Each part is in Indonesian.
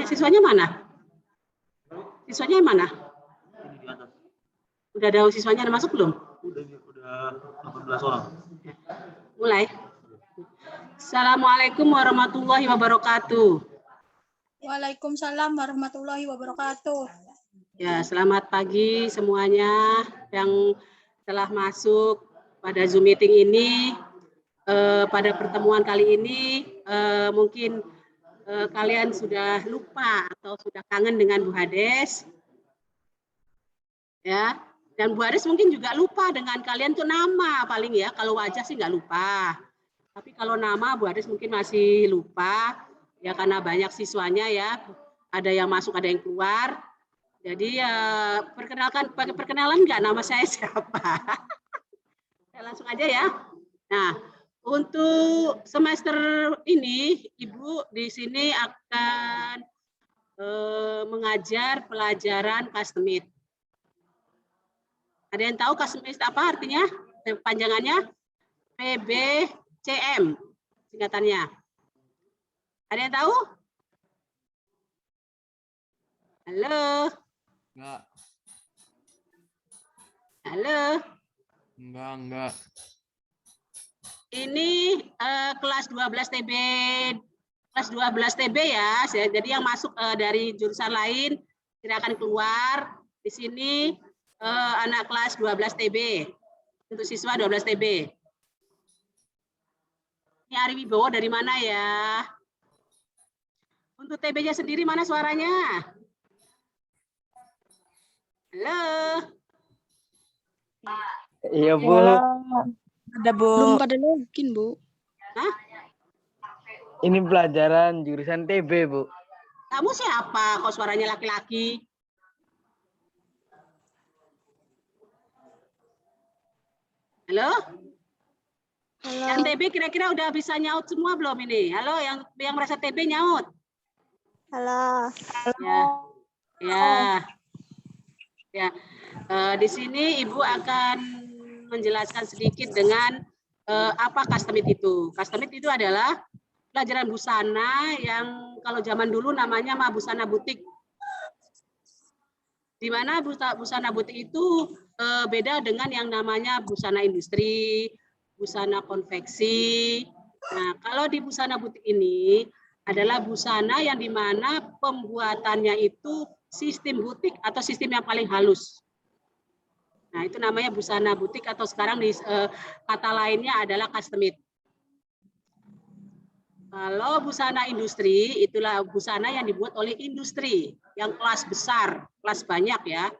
Siswanya mana? Siswanya yang mana? Ini di atas. Udah ada siswanya ada masuk belum? Udah 18 orang. Mulai. Assalamualaikum warahmatullahi wabarakatuh. Waalaikumsalam warahmatullahi wabarakatuh. Ya, selamat pagi semuanya yang telah masuk pada Zoom meeting ini. Pada pertemuan kali ini mungkin kalian sudah lupa atau sudah kangen dengan Bu Hades. Ya, dan Bu Hades mungkin juga lupa dengan kalian tuh nama paling ya. Kalau wajah sih nggak lupa. Tapi kalau nama Bu Hades mungkin masih lupa ya karena banyak siswanya ya. Ada yang masuk, ada yang keluar. Jadi perkenalan nggak nama saya siapa? Ya, langsung aja ya. Nah, untuk semester ini Ibu di sini akan mengajar pelajaran custom made. Ada yang tahu custom made apa artinya? Panjangannya PBCM singkatannya. Ada yang tahu? Halo? Enggak. Halo? Enggak. Ini kelas 12 TB. Kelas 12 TB ya. Jadi yang masuk dari jurusan lain silakan keluar. Di sini anak kelas 12 TB. Untuk siswa 12 TB. Ini Ari Wibowo dari mana ya? Untuk TB-nya sendiri mana suaranya? Halo? Iya, Bu. Ada Bu. Belum pada login, Bu. Hah? Ini pelajaran jurusan TB, Bu. Kamu siapa? Kok suaranya laki-laki? Halo? Halo. Yang TB kira-kira udah bisa nyaut semua belum ini? Halo, yang merasa TB nyaut? Halo. Ya. Di sini Ibu akan menjelaskan sedikit dengan apa custom made itu. Custom made itu adalah pelajaran busana yang kalau zaman dulu namanya mah busana butik. Di mana busana butik itu beda dengan yang namanya busana industri, busana konveksi. Nah, kalau di busana butik ini adalah busana yang dimana pembuatannya itu sistem butik atau sistem yang paling halus. Nah, itu namanya busana butik atau sekarang di kata lainnya adalah custom made. Kalau busana industri, itulah busana yang dibuat oleh industri, yang kelas besar, kelas banyak ya.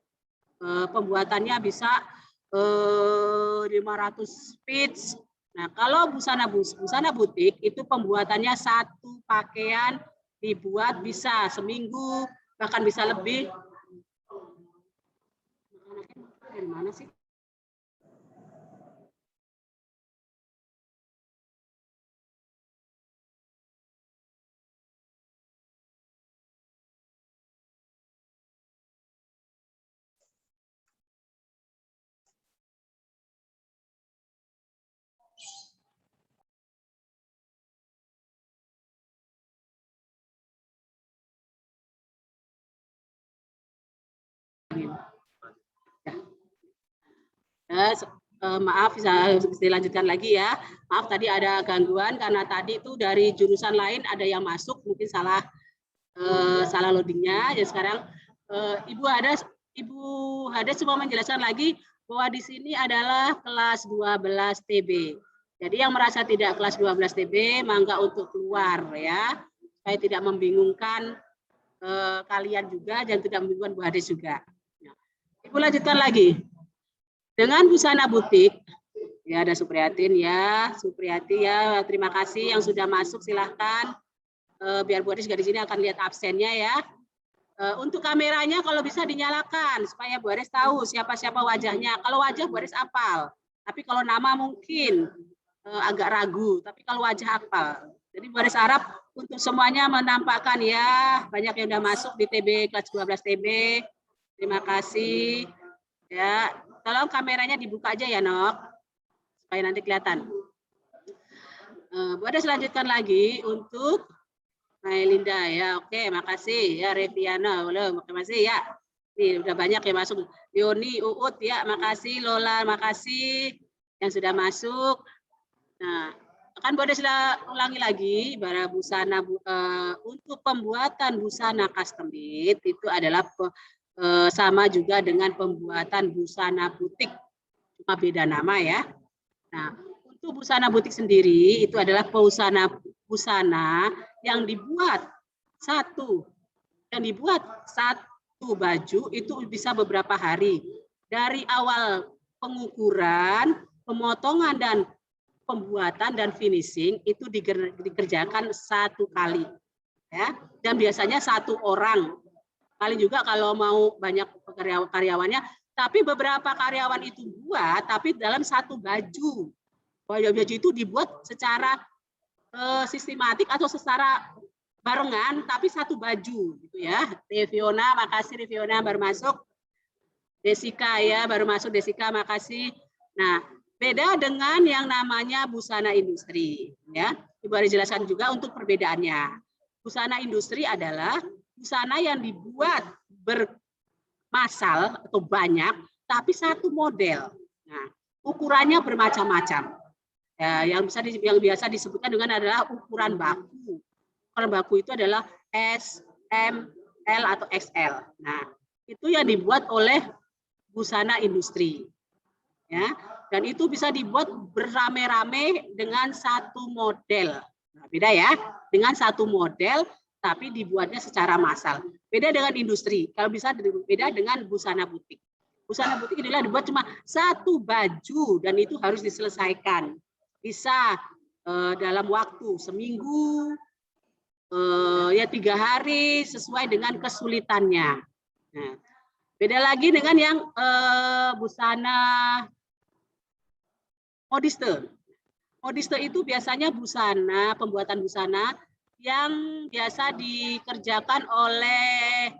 Pembuatannya bisa 500 piece. Nah, kalau busana butik, itu pembuatannya satu pakaian dibuat bisa seminggu, bahkan bisa lebih. Mana sih? Maaf, bisa dilanjutkan lagi ya. Maaf tadi ada gangguan karena tadi itu dari jurusan lain ada yang masuk, mungkin salah loadingnya. Jadi sekarang Ibu Hades cuma menjelaskan lagi bahwa di sini adalah kelas 12 TB. Jadi yang merasa tidak kelas 12 TB, mangga untuk keluar ya, supaya tidak membingungkan kalian juga dan tidak membingungkan Bu Hades juga. Ibu lanjutkan lagi. Dengan busana butik, ya ada Supriyatin ya, Supriyati ya, terima kasih yang sudah masuk, silahkan. Biar Bu Hades juga di sini akan lihat absennya ya. Untuk kameranya kalau bisa dinyalakan supaya Bu Hades tahu siapa-siapa wajahnya. Kalau wajah Bu Hades hafal, tapi kalau nama mungkin agak ragu, tapi kalau wajah hafal. Jadi Bu Hades harap untuk semuanya menampakkan ya, banyak yang sudah masuk di TB kelas 12 TB. Terima kasih. Ya, tolong kameranya dibuka aja ya, Nok, supaya nanti kelihatan. Bu Hades lanjutkan lagi untuk Linda ya, oke, makasih ya. Reviana, terima kasih ya. Nih udah banyak yang masuk. Yoni, Uut ya, makasih. Lola, makasih yang sudah masuk. Nah, akan Bu Hades ulangi lagi, bara busana untuk pembuatan busana custom made itu adalah sama juga dengan pembuatan busana butik, cuma beda nama ya. Nah, untuk busana butik sendiri itu adalah busana yang dibuat satu baju itu bisa beberapa hari. Dari awal pengukuran, pemotongan dan pembuatan dan finishing itu dikerjakan satu kali ya, dan biasanya satu orang. Paling juga kalau mau banyak karyawannya, tapi beberapa karyawan itu buat, tapi dalam satu baju. Baju itu dibuat secara sistematik atau secara barengan, tapi satu baju, gitu ya. Reviona, makasih Reviona baru masuk. Desika ya, baru masuk Desika, makasih. Nah, beda dengan yang namanya busana industri, ya. Ibu harus jelaskan juga untuk perbedaannya. Busana industri adalah busana yang dibuat bermasal atau banyak, tapi satu model. Nah, ukurannya bermacam-macam. Ya, yang biasa disebutkan dengan adalah ukuran baku. Ukuran baku itu adalah S, M, L atau XL. Nah, itu yang dibuat oleh busana industri. Ya, dan itu bisa dibuat beramai-ramai dengan satu model. Nah, beda ya, dengan satu model tapi dibuatnya secara massal. Beda dengan industri. Kalau bisa beda dengan busana butik. Busana butik adalah dibuat cuma satu baju dan itu harus diselesaikan. Bisa dalam waktu seminggu, ya 3 hari sesuai dengan kesulitannya. Nah, beda lagi dengan yang busana modiste. Modiste itu biasanya busana, pembuatan busana yang biasa dikerjakan oleh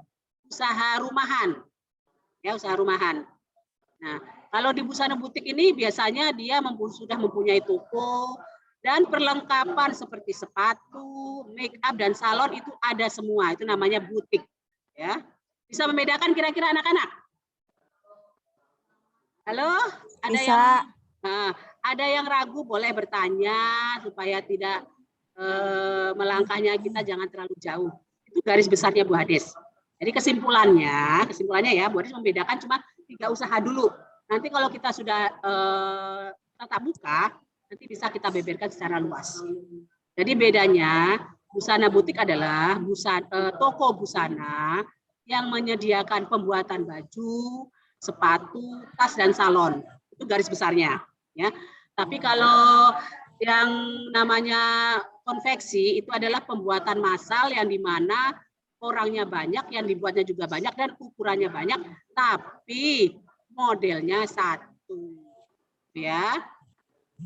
usaha rumahan. Ya, usaha rumahan. Nah, kalau di busana butik ini biasanya dia sudah mempunyai toko dan perlengkapan seperti sepatu, make up dan salon itu ada semua. Itu namanya butik, ya. Bisa membedakan kira-kira anak-anak? Halo? Ada yang ragu boleh bertanya supaya tidak melangkahnya kita jangan terlalu jauh. Itu garis besarnya Bu Hades. Jadi kesimpulannya ya Bu Hades membedakan cuma 3 usaha dulu. Nanti kalau kita sudah tatap muka, nanti bisa kita beberkan secara luas. Jadi bedanya busana butik adalah toko busana yang menyediakan pembuatan baju, sepatu, tas dan salon. Itu garis besarnya, ya. Tapi kalau yang namanya konveksi itu adalah pembuatan massal yang dimana orangnya banyak, yang dibuatnya juga banyak dan ukurannya banyak, tapi modelnya satu, ya.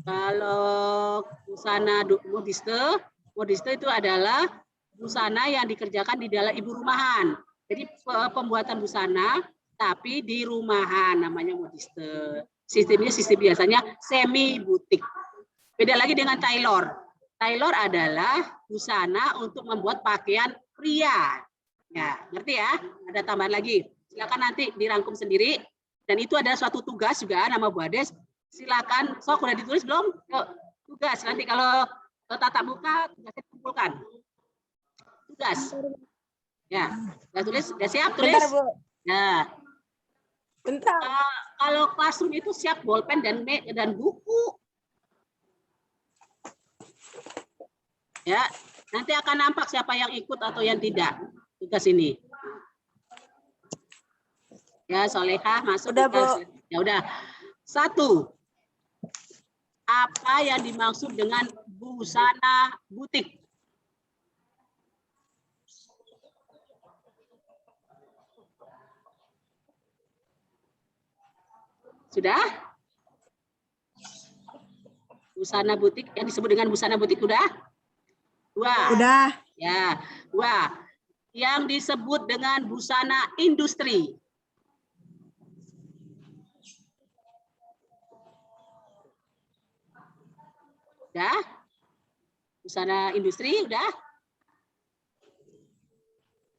Kalau busana modiste itu adalah busana yang dikerjakan di dalam ibu rumahan. Jadi pembuatan busana tapi di rumahan namanya modiste. Sistem biasanya semi butik. Beda lagi dengan tailor. Tailor adalah busana untuk membuat pakaian pria. Ya, ngerti ya? Ada tambahan lagi. Silakan nanti dirangkum sendiri. Dan itu adalah suatu tugas juga nama Bu Hades Silakan. Sok udah ditulis belum? Yuk, tugas nanti kalau tatap muka tugasnya kumpulkan. Tugas. Ya, udah tulis, udah siap tulis. Bentar, Bu. Ya. Bentar. Kalau classroom itu siap bolpen dan buku. Ya, nanti akan nampak siapa yang ikut atau yang tidak tugas ini. Ya, Solehah masuk. Udah, tugas. Bu. Ya udah. 1. Apa yang dimaksud dengan busana butik? Sudah? Busana butik yang disebut dengan busana butik sudah? 2. Udah. Ya, 2. Yang disebut dengan busana industri. Udah? Busana industri udah?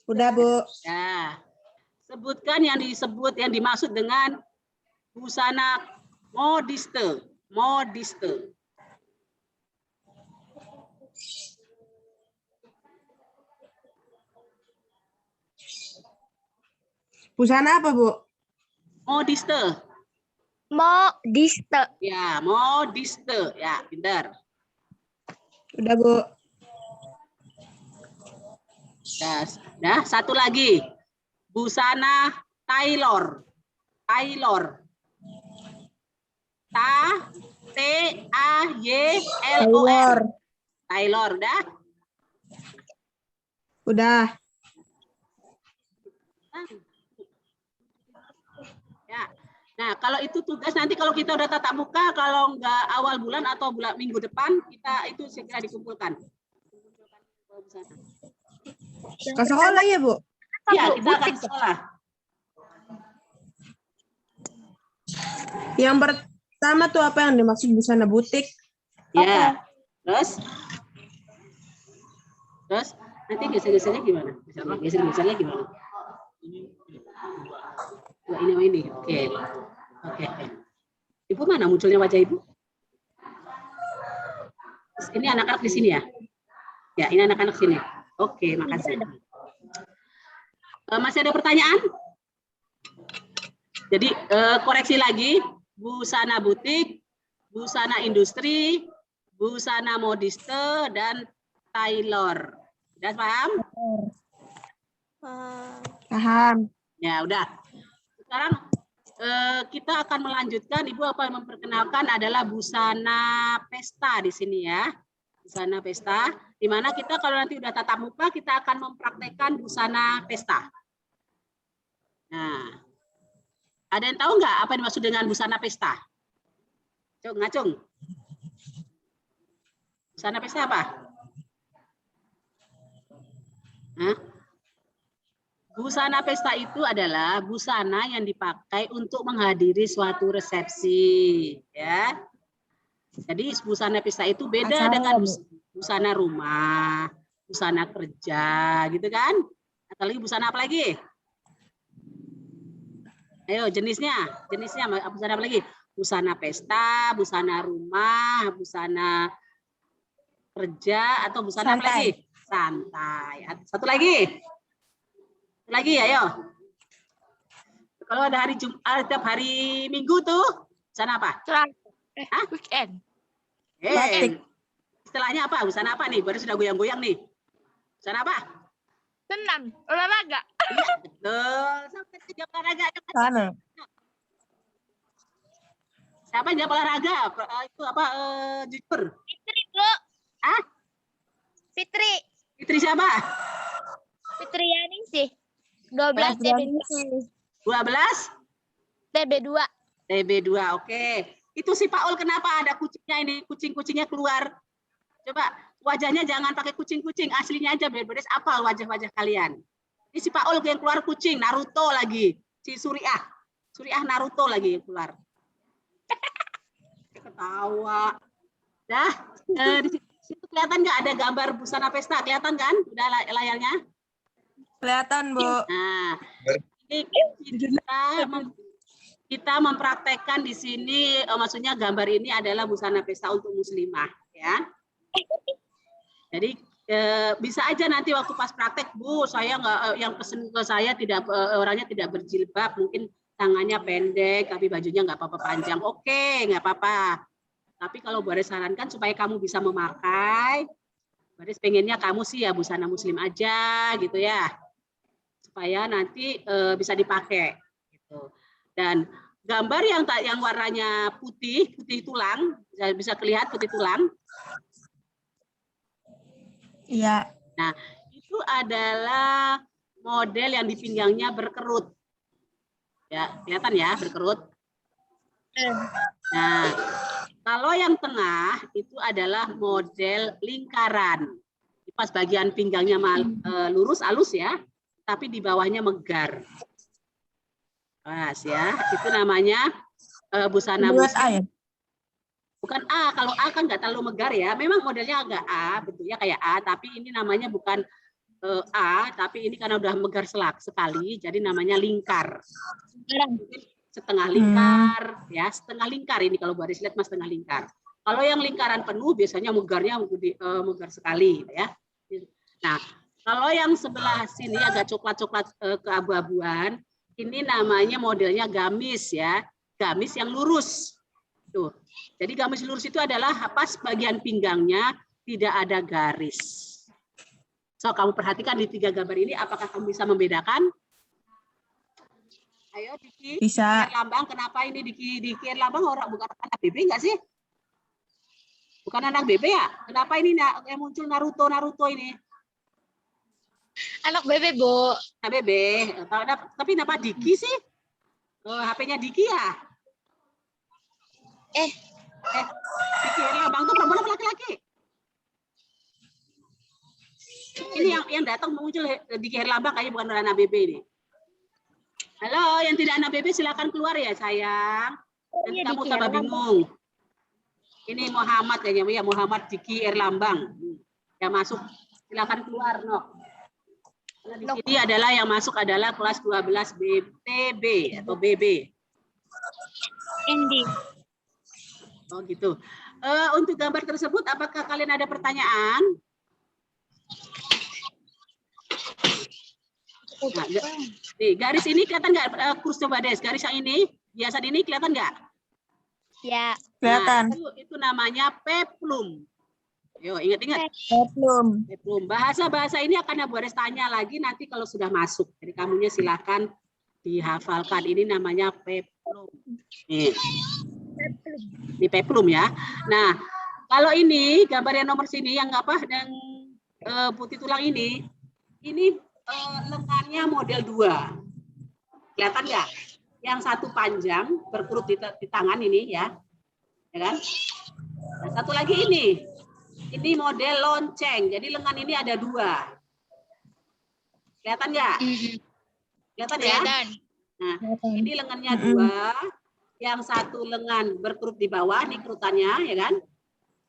Udah, Bu. Ya. Sebutkan yang dimaksud dengan busana modiste. Modiste. Busana apa, Bu? Modiste. Modiste. Ya, modiste. Ya, pintar. Udah, Bu. Ya, dah, 1 lagi. Busana tailor. Tailor. T-A-Y-L-O-R. Tailor, dah? Udah. Ya. Nah, kalau itu tugas nanti kalau kita udah tatap muka, kalau nggak awal bulan atau minggu depan, kita itu segera dikumpulkan. Ke sekolah ya, Bu? Iya, kita akan sekolah. Yang pertama tuh apa yang dimaksud busana butik? Ya. Terus nanti geser-gesernya gimana? Geser-gesernya gimana? Oh, ini. Oke. Ibu mana munculnya wajah Ibu? Ini anak-anak di sini ya? Ya, ini anak-anak sini. Oke, makasih. Masih ada pertanyaan? Jadi koreksi lagi, busana butik, busana industri, busana modiste, dan tailor. Udah paham? Paham. Ya, udah. Sekarang kita akan melanjutkan. Ibu akan memperkenalkan adalah busana pesta di sini ya. Busana pesta, di mana kita kalau nanti udah tatap muka, kita akan mempraktekkan busana pesta. Nah, ada yang tahu nggak apa yang dimaksud dengan busana pesta? Ngacung. Busana pesta apa? Hah? Busana pesta itu adalah busana yang dipakai untuk menghadiri suatu resepsi, ya. Jadi busana pesta itu beda dengan busana rumah, busana kerja, gitu kan? Atau lagi busana apa lagi? Ayo jenisnya busana apa lagi? Busana pesta, busana rumah, busana kerja, atau busana apa lagi? Santai. Satu lagi. Ayo. Kalau ada hari Jumat, tiap hari Minggu tuh, busana apa? Weekend. Istilahnya apa? Busana apa nih? Baru sudah goyang-goyang nih. Busana apa? Senam, olahraga. Iya, betul. Sampai kerja olahraga. Sana. Siapa yang jawab olahraga? Itu apa? Jujur. Fitri, Bu. Ah? Fitri. Fitri siapa? Fitriani sih. 12 TB2. 12? TB2. TB2, oke. Itu si Paul kenapa ada kucingnya ini? Kucing-kucingnya keluar. Coba wajahnya jangan pakai kucing-kucing. Aslinya aja beres apal wajah-wajah kalian. Ini si Paul yang keluar kucing. Naruto lagi. Si Suriah. Suriah Naruto lagi yang keluar. Ketawa. Dah, di situ kelihatan nggak ada gambar busana pesta? Kelihatan kan? Udah layarnya? kita mempraktekkan di sini, maksudnya gambar ini adalah busana pesta untuk muslimah, ya. Jadi bisa aja nanti waktu pas praktek, Bu, saya nggak, yang pesen ke saya tidak, orangnya tidak berjilbab, mungkin tangannya pendek, tapi bajunya nggak apa-apa panjang. Oke, nggak apa-apa. Tapi kalau Bu Aris sarankan supaya kamu bisa memakai, Bu Aris pengennya kamu sih ya busana muslim aja, gitu ya, supaya nanti bisa dipakai. Gitu. Dan gambar yang warnanya putih tulang, bisa kelihatan putih tulang. Iya. Nah, itu adalah model yang di pinggangnya berkerut. Ya, kelihatan ya, berkerut. Nah, kalau yang tengah itu adalah model lingkaran. Pas bagian pinggangnya lurus, halus ya, tapi di bawahnya megar. Pas ya, itu namanya busana Buat muslim. A ya? Bukan A, kalau A kan nggak terlalu megar ya. Memang modelnya agak A, bentuknya kayak A, tapi ini namanya bukan A, tapi ini karena udah megar sekali, jadi namanya lingkar. Setengah lingkar, ya setengah lingkar ini kalau Bu Aris lihat mas setengah lingkar. Kalau yang lingkaran penuh biasanya megarnya megar sekali, ya. Nah, kalau yang sebelah sini agak coklat-coklat keabu-abuan, ini namanya modelnya gamis ya, gamis yang lurus. Tuh. Jadi gamis lurus itu adalah pas bagian pinggangnya tidak ada garis. So, kamu perhatikan di 3 gambar ini, apakah kamu bisa membedakan? Ayo, Diki. Bisa. Diki Lambang, kenapa ini Diki Lambang orang bukan anak BB nggak sih? Bukan anak BB ya? Kenapa ini yang muncul Naruto ini? Anak bebe, Bu. Anak BB. Tapi kenapa Diki sih? HP-nya Diki ya? Diki Lambang itu perempuan atau laki-laki? Ini yang datang muncul Diki Herlambang kayaknya bukan anak BB ini. Halo, yang tidak anak BB silakan keluar ya sayang. Nanti kamu tambah bingung. Ini Muhammad kayaknya ya, Muhammad Diki Erlambang. Yang masuk silakan keluar, Nok. Karena di sini adalah yang masuk adalah kelas 12 BTB atau BB. Indi. Oh gitu. Untuk gambar tersebut apakah kalian ada pertanyaan? Nah, nih, garis ini kelihatan nggak? Kurs coba Des, garis yang ini, biasa ini kelihatan nggak? Ya. Kelihatan. Nah, itu namanya peplum. Yo, ingat-ingat. Belum. Peplum. Bahasa-bahasa ini akan Bu Aris tanya lagi nanti kalau sudah masuk. Jadi kamunya silakan dihafalkan. Ini namanya peplum. Nih. Di peplum ya. Nah, kalau ini gambar yang nomor sini yang apa? Yang putih tulang ini lengannya model 2. Kelihatan nggak? Yang satu panjang berkerut di tangan ini ya kan? Nah, satu lagi ini model lonceng. Jadi lengan ini ada 2. Kelihatan nggak? Kelihatan ya? Nah, ini lengannya 2. Yang satu lengan berkerut di bawah, nih kerutannya ya kan?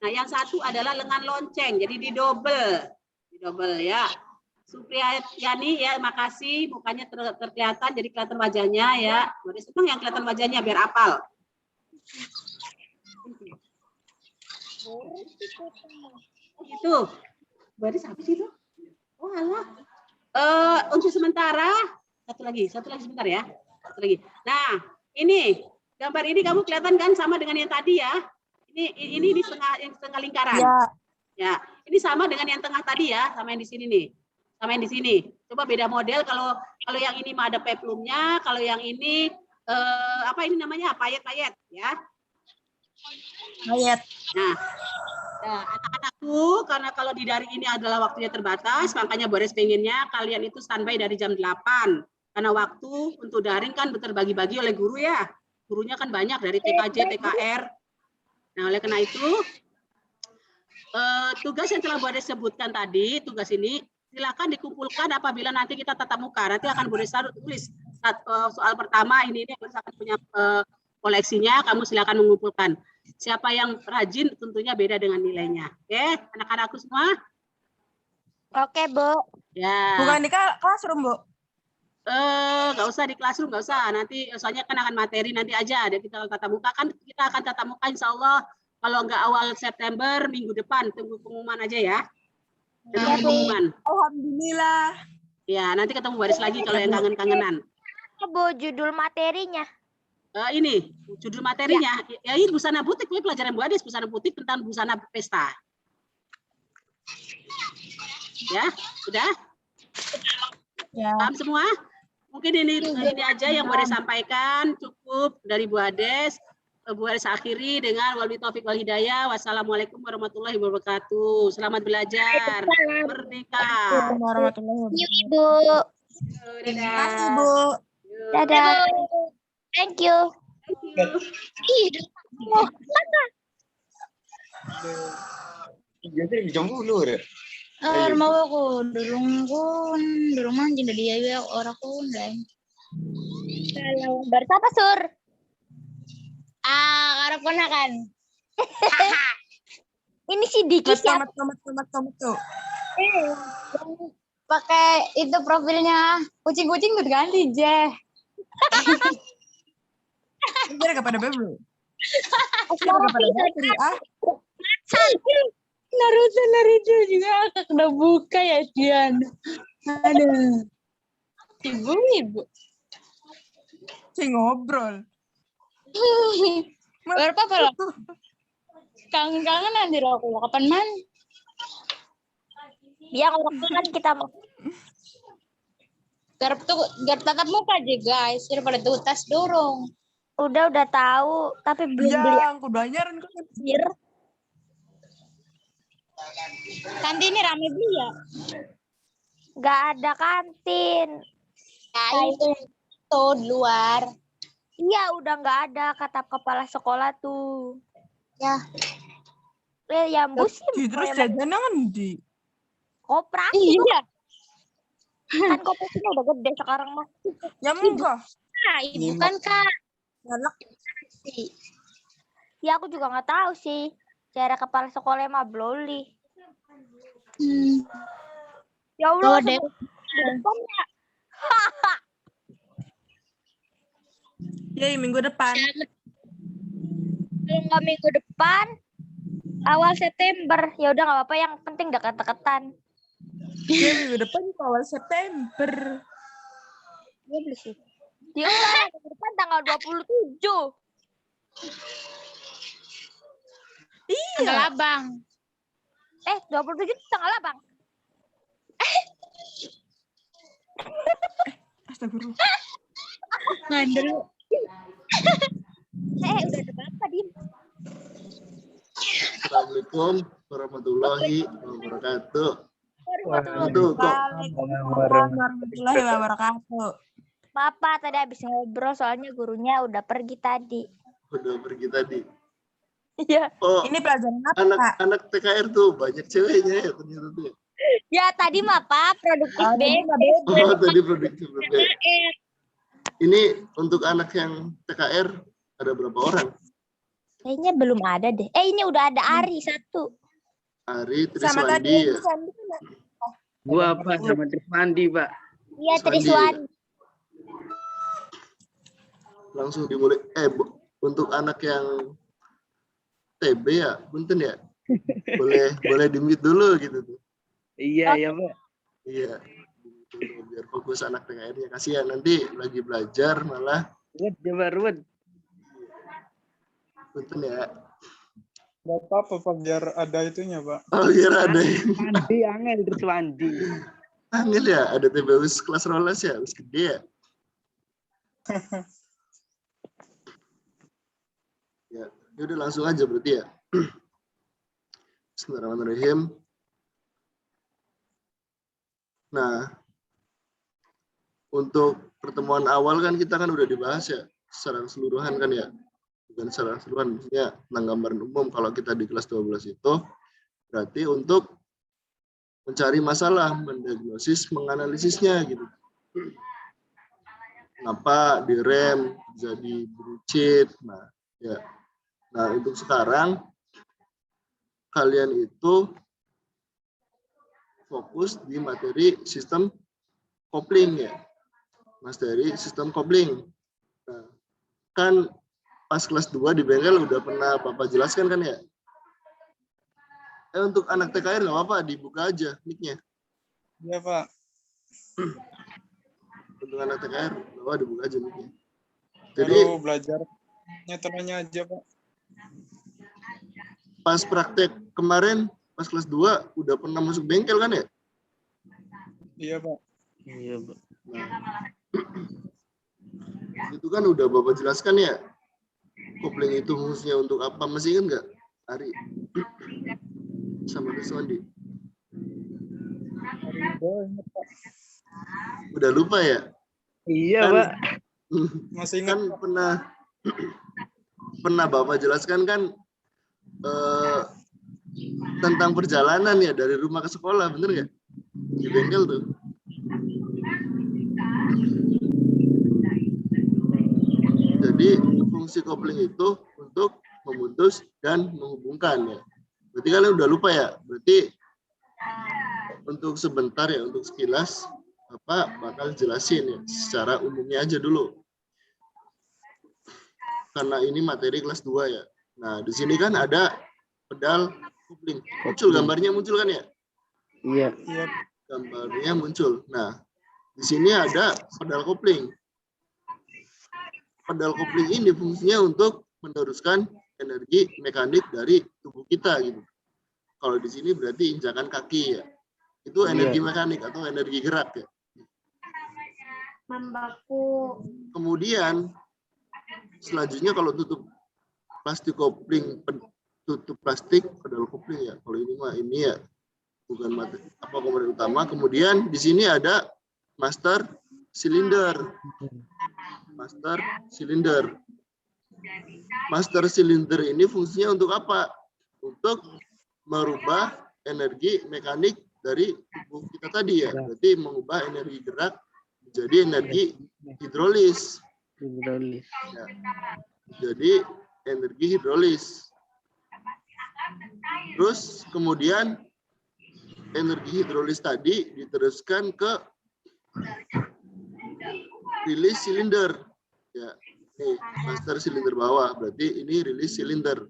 Nah, yang satu adalah lengan lonceng. Jadi didobel ya. Supriyani ya, makasih mukanya terkelihatan jadi kelihatan wajahnya ya. Boleh senang yang kelihatan wajahnya biar apal. Itu. Baris apa sih itu? Oh alah. Untuk sementara satu lagi sebentar ya. Satu lagi. Nah, ini gambar ini kamu kelihatan kan sama dengan yang tadi ya. Ini setengah lingkaran. Ya. Ya, ini sama dengan yang tengah tadi ya, sama yang di sini nih. Sama yang di sini. Coba beda model kalau yang ini mah ada peplumnya, kalau yang ini apa ini namanya? Payet-payet ya. Payet. Nah, anak-anakku karena kalau di daring ini adalah waktunya terbatas, makanya Boris pengennya kalian itu standby dari jam 8. Karena waktu untuk daring kan terbagi-bagi oleh guru ya. Gurunya kan banyak dari TKJ, TKR. Nah, oleh karena itu tugas yang telah Boris sebutkan tadi, tugas ini silakan dikumpulkan apabila nanti kita tatap muka. Nanti akan Boris tulis soal pertama ini Boris akan punya koleksinya, kamu silakan mengumpulkan. Siapa yang rajin tentunya beda dengan nilainya. Oke, anak-anakku semua? Oke, Bu. Ya. Bukan di classroom, Bu. Nggak usah di classroom, nggak usah. Nanti soalnya kan akan materi nanti aja. Ada kita tatap muka kan, kita akan tatap muka insya Allah kalau nggak awal September minggu depan. Tunggu pengumuman aja ya. Tunggu pengumuman. Alhamdulillah. Ya nanti ketemu baris lagi kalau yang kangen-kangenan. Bu, judul materinya. Ini judul materinya. Ya ini busana butik, ini pelajaran Bu Adis busana butik tentang busana pesta. Ya, sudah? Ya. Paham semua? Mungkin ini aja yang boleh sampaikan, cukup dari Bu Ades. Bu Ades akhiri dengan wabillahi taufiq wal hidayah. Wassalamualaikum warahmatullahi wabarakatuh. Selamat belajar. Merdeka. Warahmatullahi wabarakatuh. Ibu. Terima kasih, Bu. Dadah. Thank you. Jadi jam bulu ya. Mau aku durung mancing dari ya orang pun lain. Kalau berapa sur? Karena ponakan. Ini si Diki siapa? Tomat tuh. Pakai itu profilnya kucing-kucing tuh ganti je. Biar gak pada bebel. Biar gak pada bateri, ah. Naruto juga udah buka ya Dian. Aduh. Ibu. Si ngobrol. Berapa lo? Kangen-kangen nanti lo kapan man? Dia waktu kan kita mau. Gar tatap muka aja guys, daripada tuh tes dorong. Udah tahu, tapi belum beli Yang kudu anyaran kan. air. Kantin ini rame beli ya? Nggak ada kantin. Ya itu di luar. Iya, udah nggak ada kata kepala sekolah tuh. Ya. Yang bus sih Terus jajanan kan di. koperasi. Iya. Kan koperasinya udah gede sekarang mah. Ya enggak. Nah, ibu kan Kak. Galak. Ya aku juga nggak tahu sih. Cara kepala sekolah mah bloli. Ya Allah. Tuh, deh. Depannya. Yai, minggu depan. Nggak minggu depan. Awal September. Ya udah nggak apa-apa. Yang penting dekat-dekatan. Yai, minggu depan awal September. Iya beli sih. Ya udah, minggu depan tanggal 27. Tanggal Iya. abang. 27 itu tanggal apa, Bang? Astagfirullah. Ngandel. Udah ada berapa, Dim? Assalamualaikum warahmatullahi wabarakatuh. Waalaikumsalam warahmatullahi wabarakatuh. Maaf, Pak, tadi habis ngobrol soalnya gurunya udah pergi tadi. Udah pergi tadi. Iya. Oh, Ini pelajaran apa, Kak? anak TKR tuh banyak ceweknya ya ternyata tuh. Ya tadi mah Pak produktif bebek. Oh, tadi produktif bebek. Ini untuk anak yang TKR ada berapa orang? Kayaknya belum ada deh. Ini udah ada Ari satu. Ari, Sama tadi Triswandi ya. Sandi kan? Gua apa sama Triswandi, Pak? Iya Triswandi. Triswan. Langsung dimulai. Untuk anak yang TB ya, punten ya. Boleh di-mute dulu gitu tuh. Iya, ya, Pak. Iya. Biar fokus anak TKR-nya. Kasihan nanti lagi belajar malah Ruwet. punten ya. Gak apa-apa Pak, biar ada itunya Pak. Oh, biar ada. Triswandi, angel Triswandi. Angel ya, ada TB wis kelas rolas ya, wis gede ya. Ya, udah langsung aja berarti ya. Bismillahirrahmanirrahim. Nah, untuk pertemuan awal kan kita kan udah dibahas ya, secara keseluruhan kan ya. Bukan secara keseluruhan, maksudnya tentang gambaran umum kalau kita di kelas 12 itu, berarti untuk mencari masalah, mendiagnosis, menganalisisnya gitu. Kenapa direm, jadi buncit, nah ya. Nah, untuk sekarang kalian itu fokus di materi sistem kopling ya. materi sistem kopling. Nah, kan pas kelas 2 di bengkel udah pernah Bapak jelaskan kan ya? Untuk anak TKR nggak apa-apa, dibuka aja mic-nya. Iya, Pak. Untuk anak TKR nggak apa-apa, dibuka aja mic-nya. Jadi Baru belajar nyetelnya aja, Pak. pas praktek kemarin, pas kelas 2 udah pernah masuk bengkel kan ya? Iya, Pak. Iya, Pak. Nah, itu kan udah Bapak jelaskan ya. Kopling itu fungsinya untuk apa? Masih ingat nggak? Ari sama Riswandi. Udah lupa ya? Iya, Kan- Pak. Masih ingat, Kan pernah Bapak jelaskan kan tentang perjalanan ya dari rumah ke sekolah, bener nggak? Di bengkel tuh. Jadi fungsi kopling itu untuk memutus dan menghubungkan ya. Berarti kalian udah lupa ya? Berarti untuk sebentar ya, untuk sekilas Bapak bakal jelasin ya secara umumnya aja dulu. Karena ini materi kelas 2 ya. Nah, di sini kan ada pedal kopling. Muncul gambarnya muncul kan ya? Iya. iya, Gambarnya muncul. Nah, di sini ada pedal kopling. Pedal kopling ini fungsinya untuk meneruskan energi mekanik dari tubuh kita gitu. Kalau di sini berarti injakan kaki ya. Itu energi mekanik atau energi gerak ya. Kemudian selanjutnya kalau tutup plastik kopling, tutup plastik pedal kopling ya. Kalau ini mah ini ya bukan materi apa komponen utama. Kemudian di sini ada master silinder. Master silinder. Master silinder ini fungsinya untuk apa? Untuk merubah energi mekanik dari tubuh kita tadi ya. Berarti mengubah energi gerak menjadi energi hidrolis. Hidrolis. Ya. Jadi energi hidrolis. Terus kemudian energi hidrolis tadi diteruskan ke rilis silinder. Ya, nih master silinder bawah. Berarti ini rilis silinder.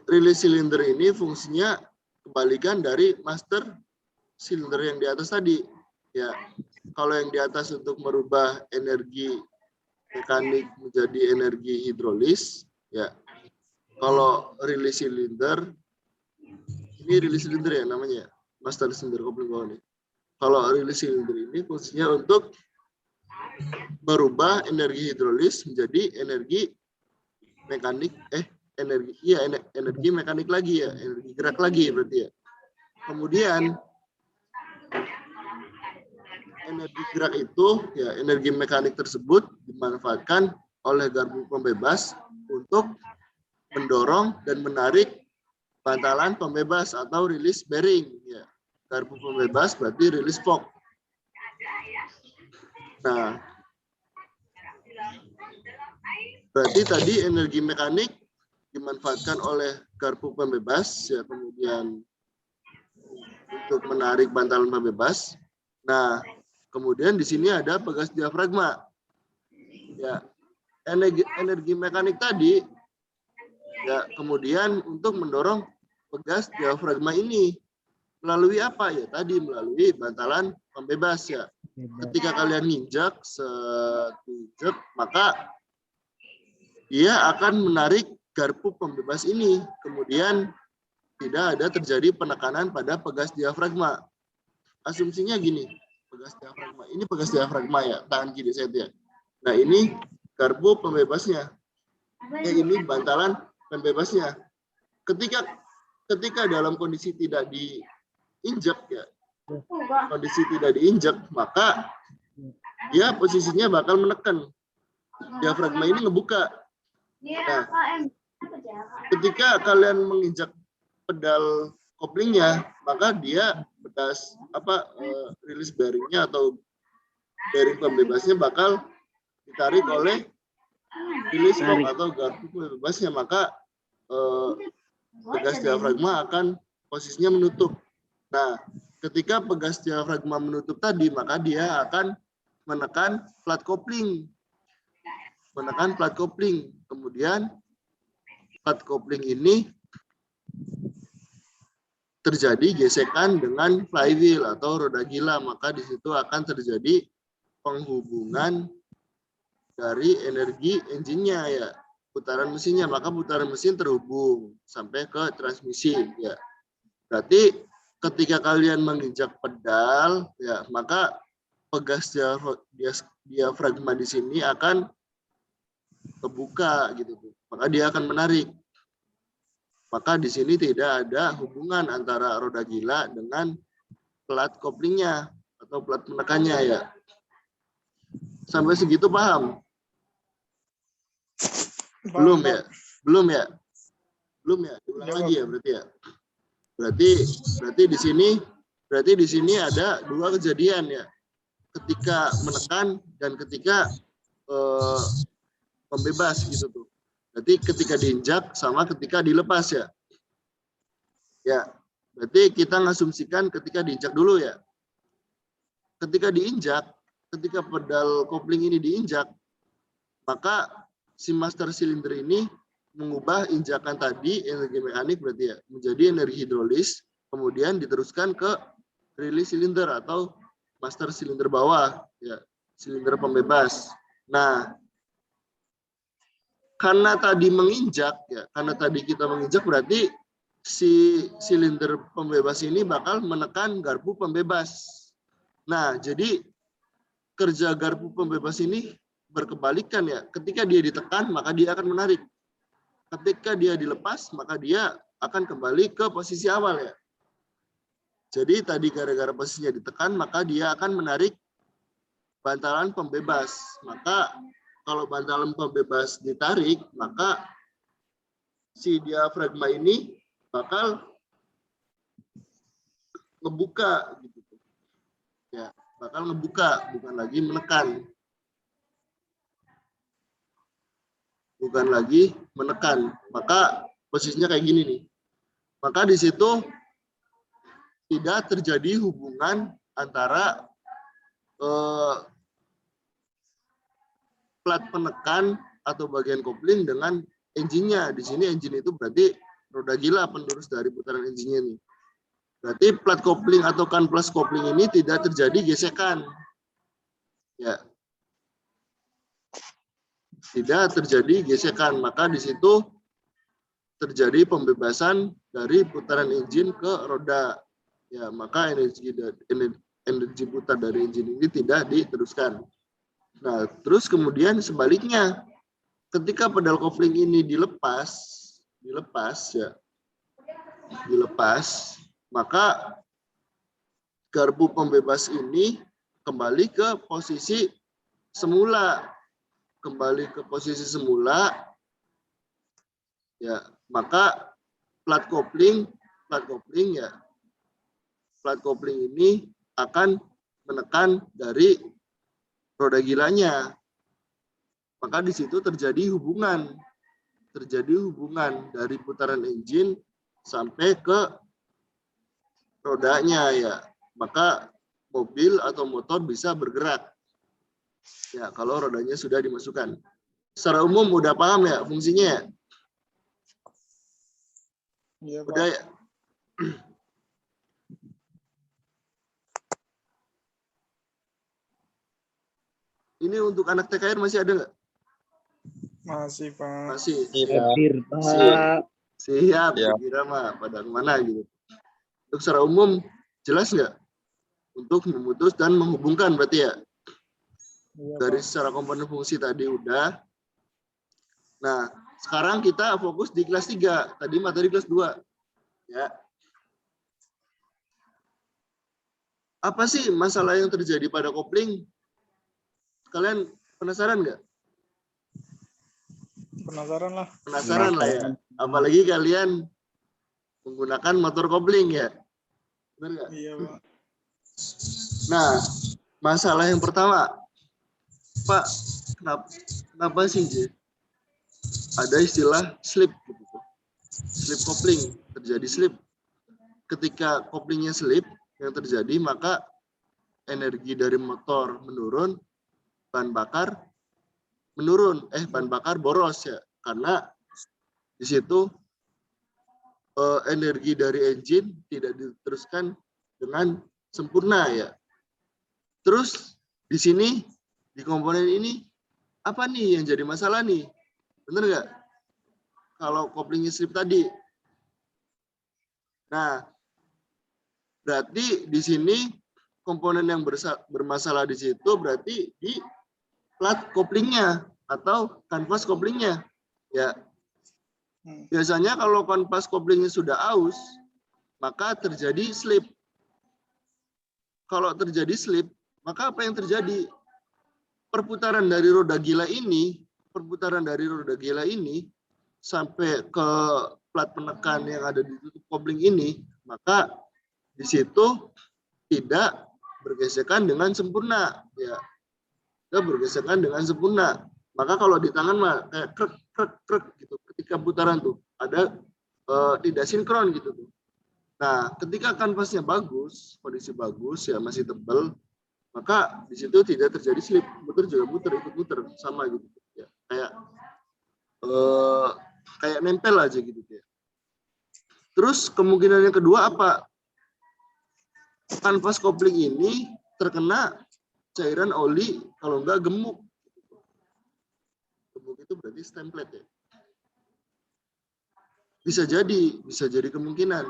Rilis silinder ini fungsinya kebalikan dari master silinder yang di atas tadi. Ya, kalau yang di atas untuk merubah energi mekanik menjadi energi hidrolis, ya. Kalau rilis silinder, ini rilis silinder ya namanya, master silinder kopling bawah nih. Kalau rilis silinder ini fungsinya untuk merubah energi hidrolis menjadi energi mekanik, energi mekanik lagi ya, energi gerak lagi berarti ya. Kemudian energi gerak itu ya, energi mekanik tersebut dimanfaatkan oleh garpu pembebas untuk mendorong dan menarik bantalan pembebas atau rilis bearing ya. Garpu pembebas berarti rilis fork. Nah, berarti tadi energi mekanik dimanfaatkan oleh garpu pembebas ya, kemudian untuk menarik bantalan pembebas. Nah, kemudian di sini ada pegas diafragma. Ya, energi mekanik tadi ya, kemudian untuk mendorong pegas diafragma ini melalui apa ya? Tadi melalui bantalan pembebas ya. Ketika kalian nginjak setujak, maka dia akan menarik garpu pembebas ini. Kemudian tidak ada terjadi penekanan pada pegas diafragma. Asumsinya gini, pegas diafragma. Ini pegas diafragma ya, tangan kiri saya ya. Nah, ini garpu pembebasnya. Ini bantalan pembebasnya. Ketika dalam kondisi tidak diinjak ya, kondisi tidak diinjak, maka dia posisinya bakal menekan. Diafragma ini ngebuka. Nah, ketika kalian menginjak pedal koplingnya, maka dia bedas rilis bearingnya atau bearing pembebasnya bakal ditarik oleh rilis fork atau garpu pembebasnya, maka pegas diafragma akan posisinya menutup. Nah, ketika pegas diafragma menutup tadi, maka dia akan menekan plat kopling. Menekan plat kopling. Kemudian plat kopling ini terjadi gesekan dengan flywheel atau roda gila, maka di situ akan terjadi penghubungan dari energi engine-nya ya, putaran mesinnya, maka putaran mesin terhubung sampai ke transmisi ya. Berarti ketika kalian menginjak pedal ya, maka pegas diafragma di sini akan terbuka gitu, maka dia akan menarik. Maka di sini tidak ada hubungan antara roda gila dengan plat koplingnya atau plat menekannya ya. Sampai segitu paham? Belum ya? Belum ya? Belum ya? Ulang Ya, lagi ya berarti ya. Berarti di sini ada dua kejadian ya. Ketika menekan dan ketika pembebas gitu tuh. Berarti ketika diinjak sama ketika dilepas ya. Ya, berarti kita ngasumsikan ketika diinjak dulu ya. Ketika diinjak, ketika pedal kopling ini diinjak, maka si master silinder ini mengubah injakan tadi energi mekanik berarti ya menjadi energi hidrolis, kemudian diteruskan ke release silinder atau master silinder bawah ya, silinder pembebas. Nah, karena tadi menginjak ya, karena tadi kita menginjak berarti si silinder pembebas ini bakal menekan garpu pembebas. Nah, jadi kerja garpu pembebas ini berkebalikan ya. Ketika dia ditekan, maka dia akan menarik. Ketika dia dilepas, maka dia akan kembali ke posisi awal ya. Jadi tadi gara-gara posisinya ditekan, maka dia akan menarik bantalan pembebas. Maka kalau bantalan pembebas ditarik, maka si diafragma ini bakal ngebuka gitu. Ya, bakal ngebuka, bukan lagi menekan. Bukan lagi menekan. Maka posisinya kayak gini nih. Maka di situ tidak terjadi hubungan antara plat penekan atau bagian kopling dengan engine-nya. Di sini engine itu berarti roda gila penerus dari putaran engine-nya nih. Berarti plat kopling atau kan plus kopling ini tidak terjadi gesekan. Ya. Tidak terjadi gesekan, maka di situ terjadi pembebasan dari putaran engine ke roda. Ya, maka energi putar dari engine ini tidak diteruskan. Nah, terus kemudian sebaliknya, ketika pedal kopling ini dilepas, maka garpu pembebas ini kembali ke posisi semula, ya, maka plat kopling ini akan menekan dari roda gilanya, maka di situ terjadi hubungan dari putaran engine sampai ke rodanya ya, maka mobil atau motor bisa bergerak ya kalau rodanya sudah dimasukkan. Secara umum udah paham ya fungsinya ya? Iya, Pak. Udah ya? Ini untuk anak TKR masih ada nggak? Masih, Pak. Masih. Hadir, Pak. Siap, kira mah pada kemana gitu. Untuk secara umum jelas nggak? Untuk memutus dan menghubungkan berarti ya? Iya, Dari Pak. secara komponen fungsi tadi udah. Nah, sekarang kita fokus di kelas 3. Tadi materi kelas 2. Ya. Apa sih masalah yang terjadi pada kopling? Kalian penasaran nggak? Penasaran lah. Penasaran lah ya. Apalagi kalian menggunakan motor kopling ya. Benar nggak? Iya, Pak. Nah, masalah yang pertama, Pak, kenapa sih ada istilah slip gitu? Slip kopling, terjadi slip. Ketika koplingnya slip, yang terjadi maka energi dari motor menurun, bahan bakar menurun, bahan bakar boros ya, karena di situ energi dari engine tidak diteruskan dengan sempurna ya. Terus di sini di komponen ini apa nih yang jadi masalah nih? Bener nggak? Kalau kopling slip tadi. Nah, berarti di sini komponen yang bermasalah di situ berarti di plat koplingnya atau kanvas koplingnya. Ya. Biasanya kalau kanvas koplingnya sudah aus, maka terjadi slip. Kalau terjadi slip, maka apa yang terjadi? Perputaran dari roda gila ini sampai ke plat penekan yang ada di tutup kopling ini, maka di situ tidak bergesekan dengan sempurna, ya. Tidak bergesekan dengan sempurna. Maka kalau di tangan mah kayak krek krek krek gitu. Ketika putaran tuh ada tidak sinkron gitu tuh. Nah, ketika kanvasnya bagus, kondisi bagus ya masih tebal, maka di situ tidak terjadi slip. Muter juga muter, ikut muter sama gitu. Ya, kayak nempel aja gitu ya. Terus kemungkinan yang kedua apa? Kanvas kopling ini terkena cairan oli, kalau enggak gemuk. Gemuk itu berarti stemplet ya. Bisa jadi kemungkinan.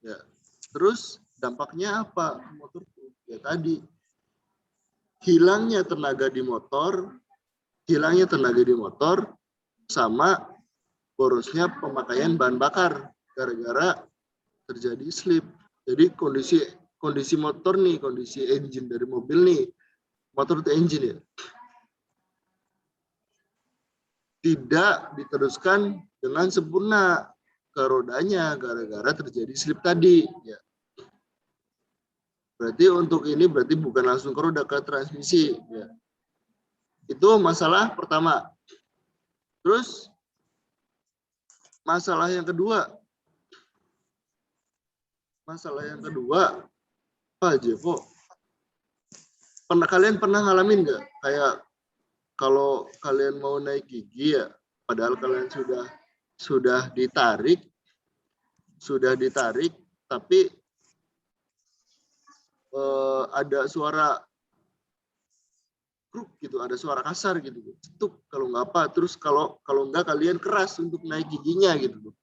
Ya. Terus dampaknya apa? Motor ya tadi hilangnya tenaga di motor sama borosnya pemakaian bahan bakar gara-gara terjadi slip. Jadi kondisi motor nih, kondisi engine dari mobil nih, motor itu engine ya, tidak diteruskan dengan sempurna ke rodanya gara-gara terjadi slip tadi ya. Berarti untuk ini berarti bukan langsung ke roda, ke transmisi ya. Itu masalah pertama. Terus masalah yang kedua, Pak Jeko, kalian pernah ngalamin nggak kayak kalau kalian mau naik gigi ya, padahal kalian sudah ditarik, tapi ada suara kruk gitu, ada suara kasar gitu, cetuk kalau nggak apa, terus kalau nggak kalian keras untuk naik giginya gitu.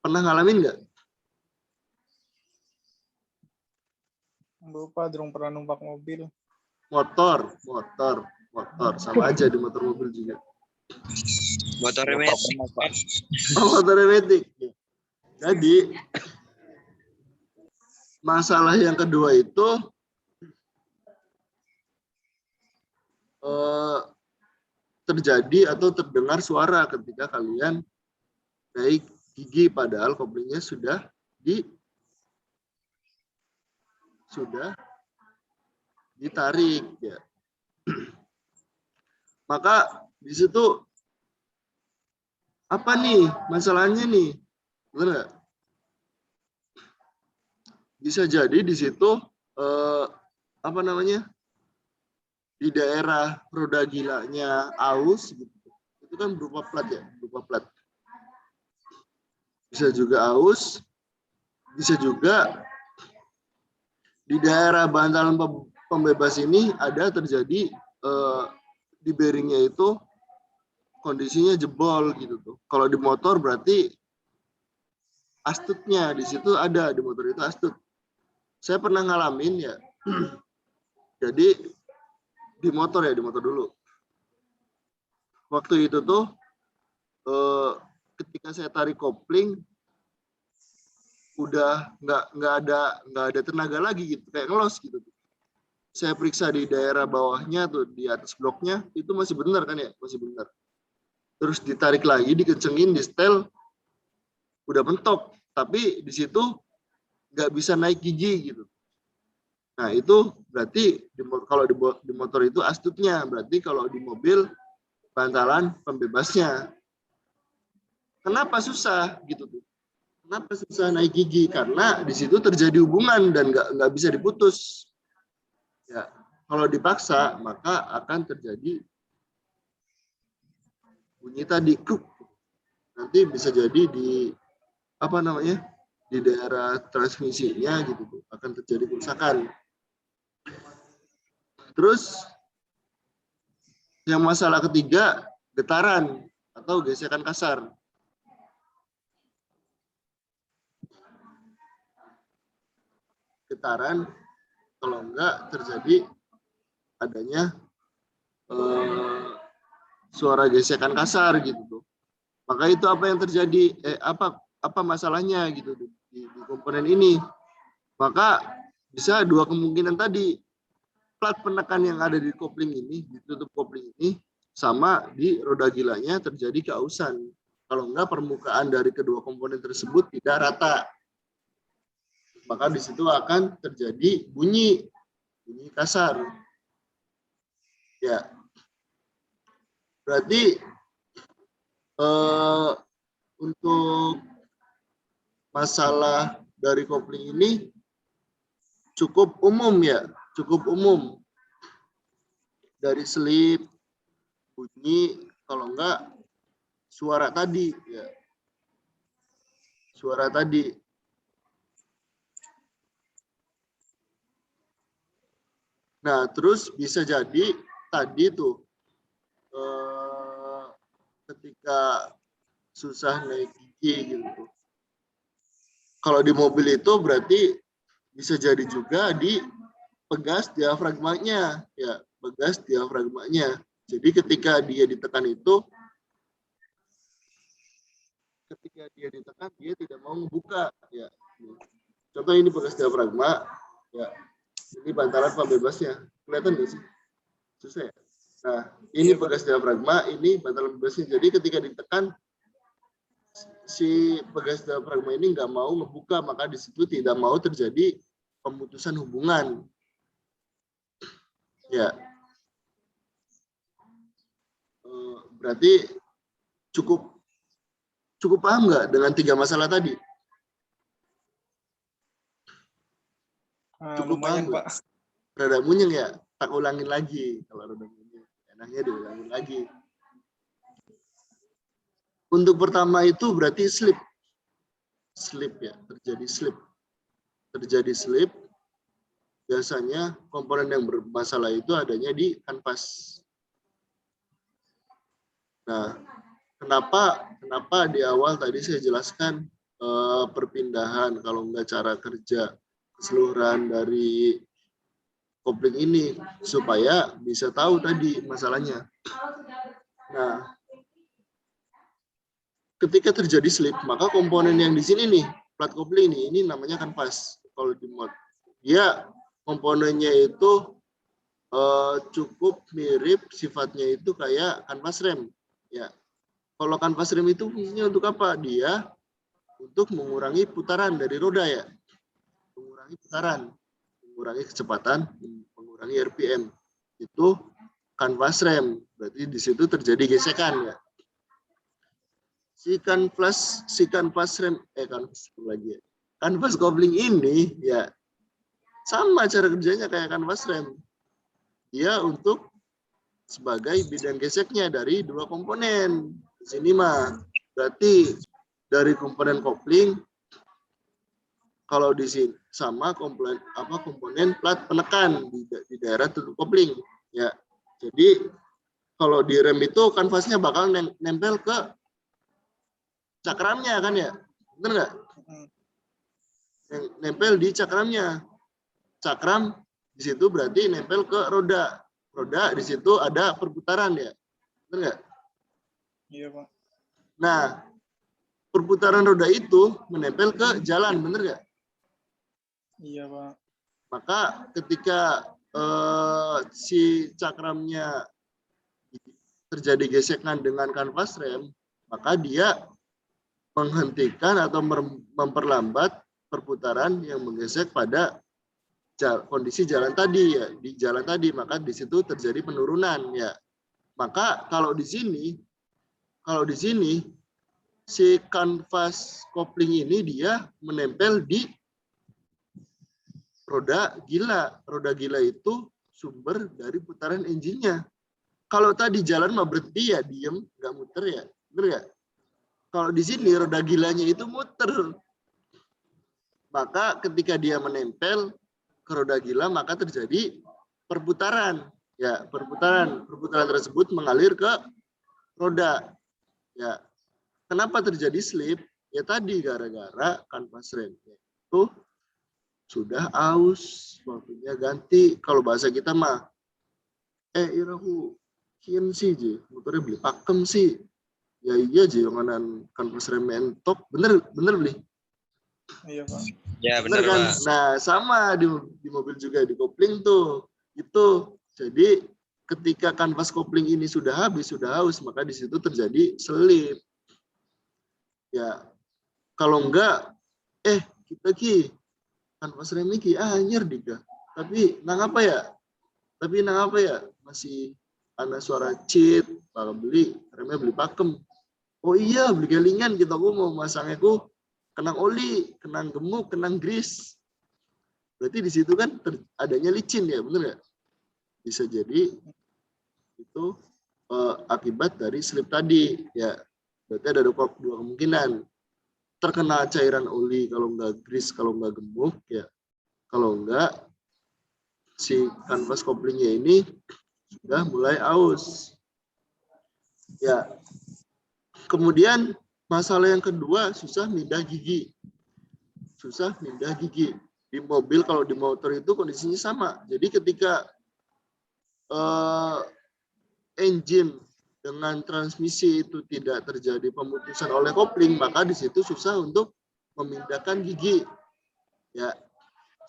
Pernah ngalamin nggak? Lupa dong pernah numpak mobil. Motor sama aja di motor mobil juga. Motor metik. Motor metik. Jadi masalah yang kedua itu terjadi atau terdengar suara ketika kalian naik gigi padahal koplingnya sudah ditarik ya. Maka di situ apa nih masalahnya nih? Benar nggak? Bisa jadi di situ apa namanya? Di daerah roda gilanya aus gitu. Itu kan berupa plat ya, berupa plat. Bisa juga aus, bisa juga di daerah bantalan pembebas ini ada terjadi di bearingnya itu kondisinya jebol gitu tuh. Kalau di motor berarti astutnya di situ ada, di motor itu astut. Saya pernah ngalamin ya. Jadi di motor dulu. Waktu itu tuh ketika saya tarik kopling udah nggak ada tenaga lagi gitu, kayak ngelos gitu. Saya periksa di daerah bawahnya tuh, di atas bloknya itu masih benar kan ya, masih benar. Terus ditarik lagi, dikencengin, di setel, udah mentok, tapi di situ nggak bisa naik gigi gitu. Nah itu berarti kalau di motor itu astutnya, berarti kalau di mobil bantalan pembebasnya. Kenapa susah gitu tuh? Kenapa susah naik gigi? Karena di situ terjadi hubungan dan nggak bisa diputus. Ya, Kalau dipaksa, maka akan terjadi bunyi tadi kruk. Nanti bisa jadi di apa namanya? Di daerah transmisinya gitu tuh, akan terjadi kerusakan. Terus yang masalah ketiga, getaran atau gesekan kasar. Getaran kalau enggak terjadi adanya suara gesekan kasar gitu tuh. Maka itu apa yang terjadi? Apa masalahnya gitu di komponen ini? Maka bisa dua kemungkinan tadi. Plat penekan yang ada di kopling ini, ditutup kopling ini, sama di roda gilanya terjadi keausan. Kalau enggak permukaan dari kedua komponen tersebut tidak rata. Maka di situ akan terjadi bunyi kasar. Ya. Berarti untuk masalah dari kopling ini cukup umum ya, cukup umum. Dari selip, bunyi, kalau enggak suara tadi ya. Suara tadi. Nah, terus bisa jadi tadi tuh ketika susah naik gigi gitu. Kalau di mobil itu berarti bisa jadi juga di pegas diafragmanya, ya, pegas diafragmanya. Jadi ketika dia ditekan itu, dia tidak mau membuka, ya. Contoh ini pegas diafragma, ya. Ini bantalan pembebasnya, kelihatan nggak sih? Susah ya. Nah, ini pegas diafragma, ini bantalan pembebasnya. Jadi ketika ditekan, si pegas diafragma ini nggak mau membuka, maka di situ tidak mau terjadi pemutusan hubungan. Ya, berarti cukup paham nggak dengan 3 masalah tadi? Cukup Lumayan, paham, Pak. Rada munyeng ya, tak ulangin lagi. Kalau rada munyeng, enaknya diulangin lagi. Untuk pertama itu berarti slip ya, terjadi slip. Biasanya komponen yang bermasalah itu adanya di kanvas. Nah, kenapa di awal tadi saya jelaskan perpindahan kalau enggak cara kerja keseluruhan dari kopling ini supaya bisa tahu tadi masalahnya. Nah, ketika terjadi slip, maka komponen yang di sini nih, plat kopling ini namanya kanvas. Kalau di mod, dia komponennya itu cukup mirip sifatnya itu kayak kanvas rem. Ya, kalau kanvas rem itu fungsinya untuk apa? Dia untuk mengurangi putaran dari roda ya, mengurangi putaran, mengurangi kecepatan, mengurangi RPM. Itu kanvas rem. Berarti di situ terjadi gesekan ya. Si kanvas rem kanvas kopling ini ya sama cara kerjanya kayak kanvas rem. Dia untuk sebagai bidang geseknya dari 2 komponen. Di sini mah berarti dari komponen kopling, kalau di sini sama komponen plat penekan di daerah tutup kopling ya. Jadi kalau di rem itu kanvasnya bakal nempel ke cakramnya kan ya, bener nggak? Nempel di cakramnya. Cakram di situ berarti nempel ke roda. Roda di situ ada perputaran ya, bener nggak? Iya, Pak. Nah, perputaran roda itu menempel ke jalan, bener nggak? Iya, Pak. Maka ketika si cakramnya terjadi gesekan dengan kanvas rem, maka dia menghentikan atau memperlambat perputaran yang menggesek pada kondisi jalan tadi ya, di jalan tadi, maka di situ terjadi penurunan ya. Maka kalau di sini si kanvas kopling ini dia menempel di roda gila. Roda gila itu sumber dari putaran engine-nya. Kalau tadi jalan mah berhenti ya diem, nggak muter ya, bener nggak? Kalau di sini roda gilanya itu muter. Maka ketika dia menempel ke roda gila maka terjadi perputaran. Ya, perputaran tersebut mengalir ke roda. Ya. Kenapa terjadi slip? Ya tadi gara-gara kanvas remnya itu sudah aus, waktunya ganti. Kalau bahasa kita mah irahu kian sih ji, motornya beli pakem sih. Ya iya ji, yang kanan kanvas rem mentok, bener beli. Iya Pak. Ya Bener benar kan? Pak. Nah sama di mobil juga di kopling tuh. Itu jadi ketika kanvas kopling ini sudah habis, sudah haus, maka di situ terjadi selip. Ya kalau enggak, kita ki kanvas rem ini anjir diga. Tapi nang apa ya? Masih ada suara cheat, bakal beli remnya beli pakem. Oh iya beli kelingan kita mau masangnya kenang oli, kenang gemuk, kenang grease. Berarti di situ kan adanya licin ya, bener nggak? Bisa jadi itu akibat dari slip tadi ya. Berarti ada dua kemungkinan. Terkena cairan oli kalau nggak grease, kalau nggak gemuk ya. Kalau nggak si kanvas koplingnya ini sudah mulai aus. Ya. Kemudian masalah yang kedua, susah mindah gigi. Susah mindah gigi. Di mobil, kalau di motor itu kondisinya sama. Jadi ketika engine dengan transmisi itu tidak terjadi pemutusan oleh kopling, maka di situ susah untuk memindahkan gigi. Ya,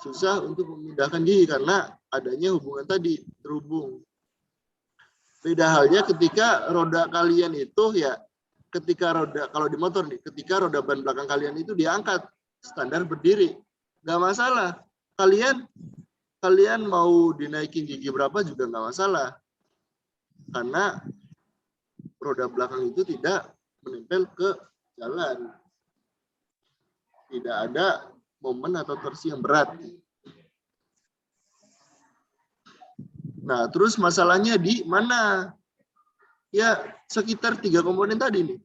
susah untuk memindahkan gigi karena adanya hubungan tadi, terhubung. Beda halnya ketika roda kalian itu ya, ketika roda, kalau di motor nih, ketika roda ban belakang kalian itu diangkat standar berdiri, nggak masalah. Kalian mau dinaikin gigi berapa juga nggak masalah, karena roda belakang itu tidak menempel ke jalan, tidak ada momen atau torsi yang berat. Nah, terus masalahnya di mana? Ya, sekitar 3 komponen tadi nih.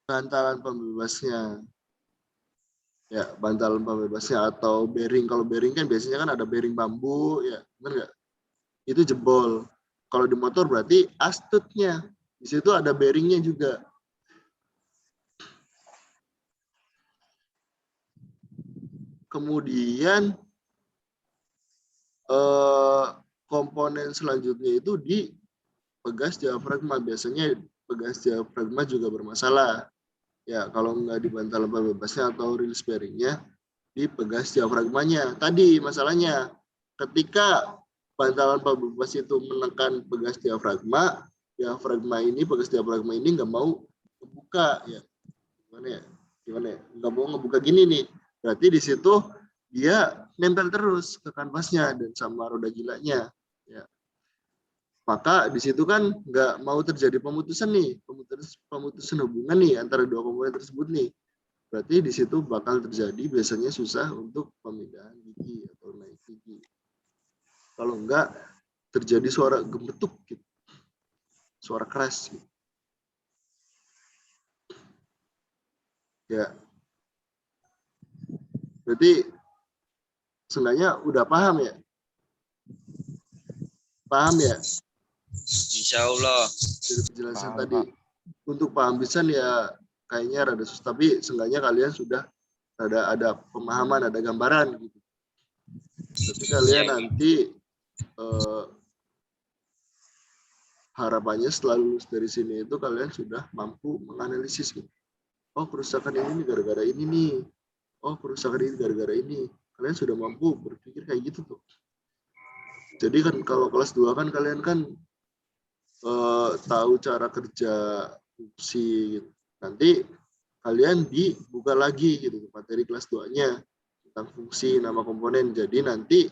Bantalan pembebasnya. Ya, bantalan pembebasnya atau bearing. Kalau bearing kan biasanya kan ada bearing bambu, ya, benar nggak? Itu jebol. Kalau di motor berarti astutnya. Di situ ada bearingnya juga. Kemudian komponen selanjutnya itu di pegas diafragma. Biasanya pegas diafragma juga bermasalah. Ya, kalau nggak di bantalan pembebasnya atau release bearingnya, di pegas diafragmanya. Tadi masalahnya, ketika bantalan pembebas itu menekan pegas diafragma pegas diafragma ini nggak mau membuka. Ya, gimana ya? Nggak mau ngebuka gini nih. Berarti di situ dia nempel terus ke kanvasnya dan sama roda gilanya. Ya. Maka di situ kan nggak mau terjadi pemutusan nih, pemutusan hubungan nih antara dua komponen tersebut nih. Berarti di situ bakal terjadi biasanya susah untuk pemindahan gigi atau naik gigi. Kalau enggak terjadi suara gemetuk gitu. Suara keras gitu. Ya. Berarti seenggaknya udah paham ya? Paham ya? Insya Allah. Dari penjelasan Paham, tadi. Pak. Untuk paham pisan ya kayaknya rada susah, tapi seenggaknya kalian sudah ada pemahaman, ada gambaran gitu. Tapi kalian nanti harapannya setelah lulus dari sini itu kalian sudah mampu menganalisis gitu. Oh, kerusakan ini gara-gara ini nih. Oh, kerusakan ini gara-gara ini. Kalian sudah mampu berpikir kayak gitu tuh. Jadi kan kalau kelas 2 kan kalian kan tahu cara kerja fungsi gitu. Nanti kalian dibuka lagi gitu materi kelas 2-nya tentang fungsi, nama komponen. Jadi nanti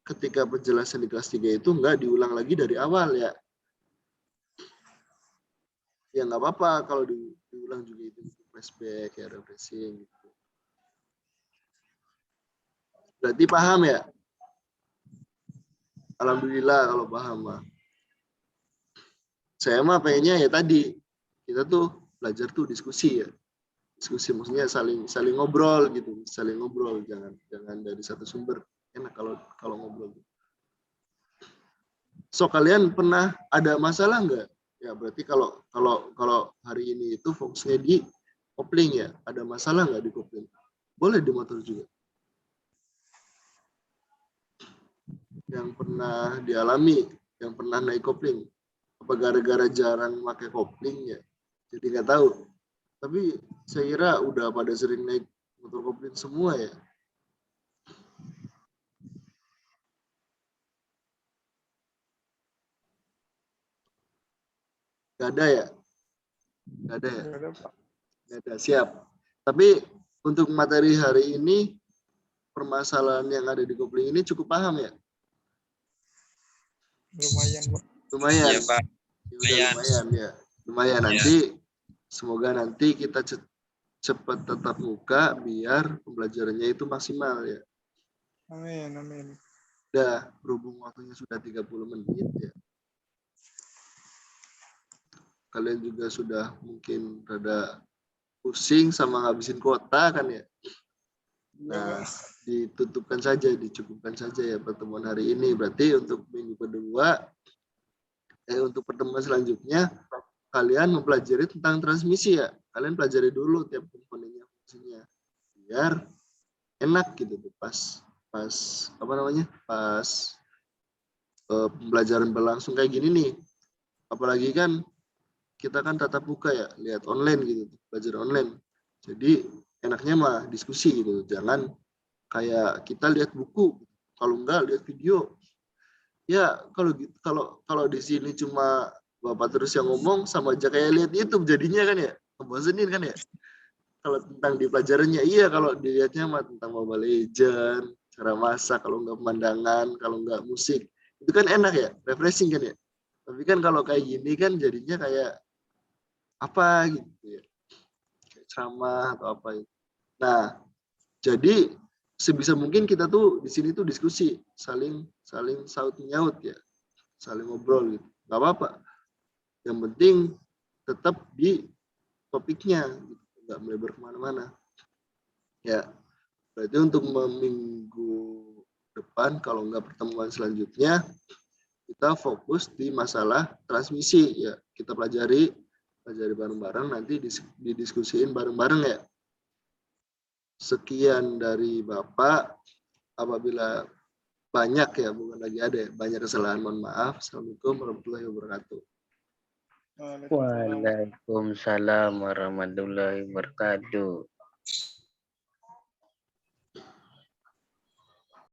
ketika penjelasan di kelas 3 itu enggak diulang lagi dari awal ya. Ya nggak apa-apa kalau diulang juga itu flashback ya, refreshing gitu. Berarti paham ya? alhamdulillah kalau paham mah. Saya mah pengennya ya tadi kita tuh belajar tuh diskusi ya. Diskusi maksudnya saling ngobrol gitu, saling ngobrol, jangan dari satu sumber. Enak kalau ngobrol. So kalian pernah ada masalah nggak? Ya berarti kalau hari ini itu fokusnya di kopling ya, ada masalah nggak di kopling? Boleh di motor juga. Yang pernah dialami, yang pernah naik kopling, apa gara-gara jarang pakai kopling ya? Jadi nggak tahu. Tapi saya kira udah pada sering naik motor kopling semua ya. Gak ada ya? Gak ada ya? Nggak ada, Pak. Gak ada, siap. Tapi untuk materi hari ini, permasalahan yang ada di kopling ini cukup paham ya? Lumayan, Pak. Lumayan. Iya, Pak. Ya, lumayan ya. Lumayan nanti. Semoga nanti kita cepat tatap muka biar pembelajarannya itu maksimal ya. Amin, amin. Udah berhubung waktunya sudah 30 menit ya. Kalian juga sudah mungkin rada pusing sama ngabisin kuota kan ya. Nah, dicukupkan saja ya pertemuan hari ini. Berarti untuk minggu kedua, untuk pertemuan selanjutnya, kalian mempelajari tentang transmisi ya. Kalian pelajari dulu tiap komponennya, fungsinya. Biar enak gitu tuh pas pembelajaran berlangsung kayak gini nih. Apalagi kan kita kan tatap muka ya, lihat online gitu, belajar online. Jadi enaknya mah diskusi gitu, jangan kayak kita lihat buku, kalau enggak lihat video. Ya kalau di sini cuma Bapak terus yang ngomong, sama aja kayak lihat YouTube jadinya kan ya, ngebosenin kan ya. Kalau tentang di pelajarannya, iya, kalau dilihatnya mah tentang Mobile Legends, cara masak, kalau enggak pemandangan, kalau enggak musik, itu kan enak ya, refreshing kan ya. Tapi kan kalau kayak gini kan jadinya kayak apa gitu ya, kayak ceramah atau apa gitu. Nah, jadi sebisa mungkin kita tuh di sini tuh diskusi, saling saut menyaut ya, saling ngobrol gitu, nggak apa-apa. Yang penting tetap di topiknya, gitu. Nggak melebar kemana-mana. Ya, berarti untuk minggu depan kalau nggak pertemuan selanjutnya, kita fokus di masalah transmisi ya, kita pelajari bareng-bareng, nanti didiskusiin bareng-bareng ya. Sekian dari Bapak. Apabila banyak ya, bukan lagi ada ya, banyak kesalahan, mohon maaf. Assalamualaikum warahmatullahi wabarakatuh. Waalaikumsalam. Waalaikumsalam warahmatullahi wabarakatuh.